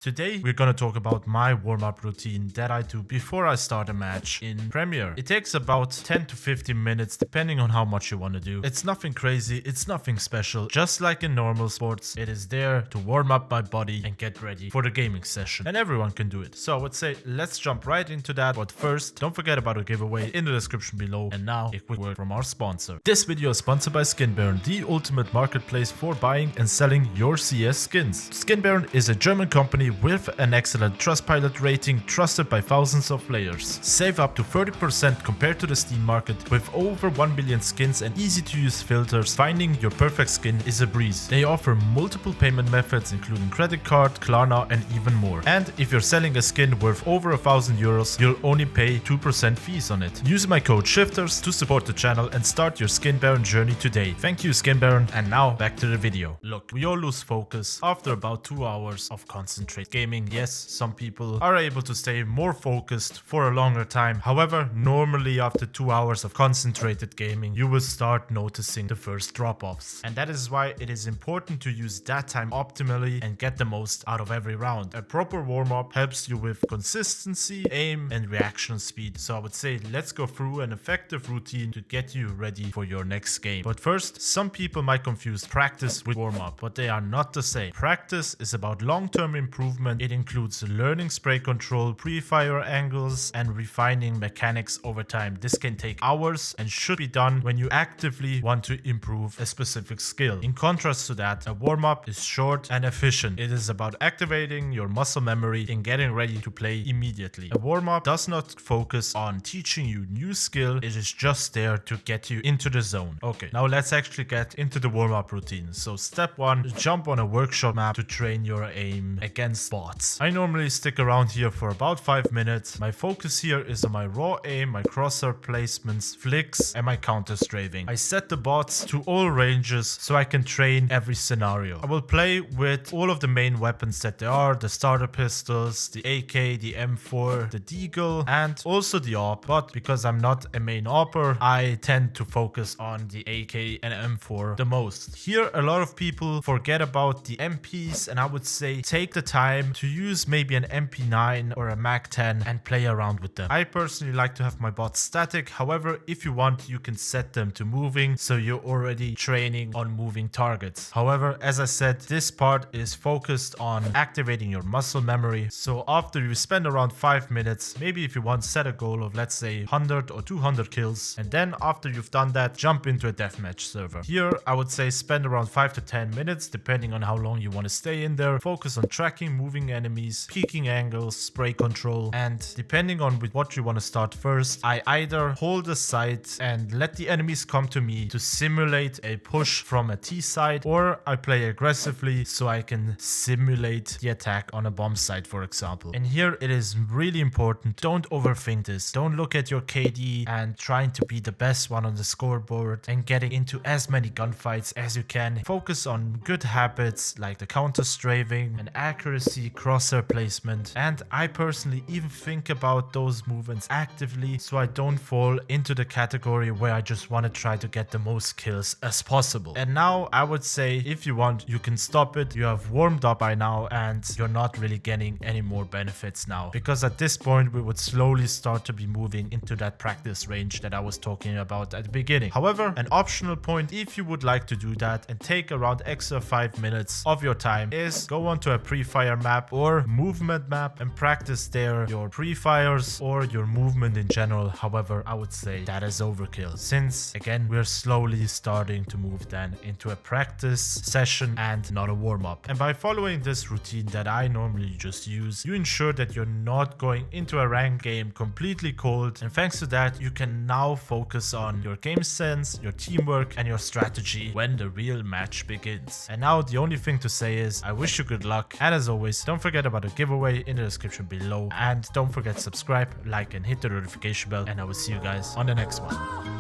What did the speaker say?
Today we're gonna talk about my warm-up routine that I do before I start a match in Premier. It takes about 10 to 15 minutes depending on how much you want to do. It's nothing crazy, it's nothing special. Just like in normal sports, it is there to warm up my body and get ready for the gaming session. And everyone can do it. So I would say let's jump right into that. But first, don't forget about a giveaway in the description below. And now a quick word from our sponsor. This video is sponsored by Skin Baron, the ultimate marketplace for buying and selling your CS skins. Skin Baron is a German company with an excellent Trustpilot rating, trusted by thousands of players. Save up to 30% compared to the Steam market. With over 1 million skins and easy to use filters, finding your perfect skin is a breeze. They offer multiple payment methods including credit card, Klarna and even more. And if you're selling a skin worth over 1,000 euros, you'll only pay 2% fees on it. Use my code Shifterz to support the channel and start your Skin Baron journey today. Thank you, Skin Baron, and now back to the video. Look, we all lose focus after about 2 hours of concentrate gaming. Yes, some people are able to stay more focused for a longer time. However, normally after 2 hours of concentrated gaming, you will start noticing the first drop-offs. And that is why it is important to use that time optimally and get the most out of every round. A proper warm-up helps you with consistency, aim and reaction speed. So I would say let's go through an effective routine to get you ready for your next game. But first, some people might confuse practice with warm-up, but they are not the same. Practice is about long-term improvement. It includes learning spray control, pre-fire angles, and refining mechanics over time. This can take hours and should be done when you actively want to improve a specific skill. In contrast to that, a warm-up is short and efficient. It is about activating your muscle memory and getting ready to play immediately. A warm-up does not focus on teaching you new skill. It is just there to get you into the zone. Okay, now let's actually get into the warm-up routine. So step 1, jump on a workshop map to train your aim against bots. I normally stick around here for about 5 minutes. My focus here is on my raw aim, my crosshair placements, flicks, and my counter strafing. I set the bots to all ranges so I can train every scenario. I will play with all of the main weapons that there are, the starter pistols, the AK, the M4, the Deagle, and also the AWP. But because I'm not a main AWPer, I tend to focus on the AK and M4 the most. Here, a lot of people forget about the MPs, and I would say take the time to use maybe an MP9 or a MAC-10 and play around with them. I personally like to have my bots static. However, if you want, you can set them to moving, so you're already training on moving targets. However, as I said, this part is focused on activating your muscle memory. So after you spend around 5 minutes, maybe if you want, set a goal of let's say 100 or 200 kills, and then after you've done that, jump into a deathmatch server. Here I would say spend around 5 to 10 minutes depending on how long you want to stay in there. Focus on tracking moving enemies, peeking angles, spray control, and depending on with what you want to start first, I either hold a site and let the enemies come to me to simulate a push from a T site, or I play aggressively so I can simulate the attack on a bomb site, for example. And here it is really important, don't overthink this. Don't look at your KD and trying to be the best one on the scoreboard and getting into as many gunfights as you can. Focus on good habits like the counter strafing and accuracy, crosshair placement, and I personally even think about those movements actively so I don't fall into the category where I just want to try to get the most kills as possible. And now I would say if you want, you can stop it. You have warmed up by now and you're not really getting any more benefits now, because at this point we would slowly start to be moving into that practice range that I was talking about at the beginning. However, an optional point if you would like to do that and take around extra 5 minutes of your time is go onto a pre-fire map or movement map and practice there your pre-fires or your movement in general. However, I would say that is overkill, since again we're slowly starting to move then into a practice session and not a warm-up. And by following this routine that I normally just use, you ensure that you're not going into a ranked game completely cold, and thanks to that you can now focus on your game sense, your teamwork and your strategy when the real match begins. And now the only thing to say is I wish you good luck, and as always, don't forget about the giveaway in the description below, and don't forget to subscribe, like and hit the notification bell, and I will see you guys on the next one.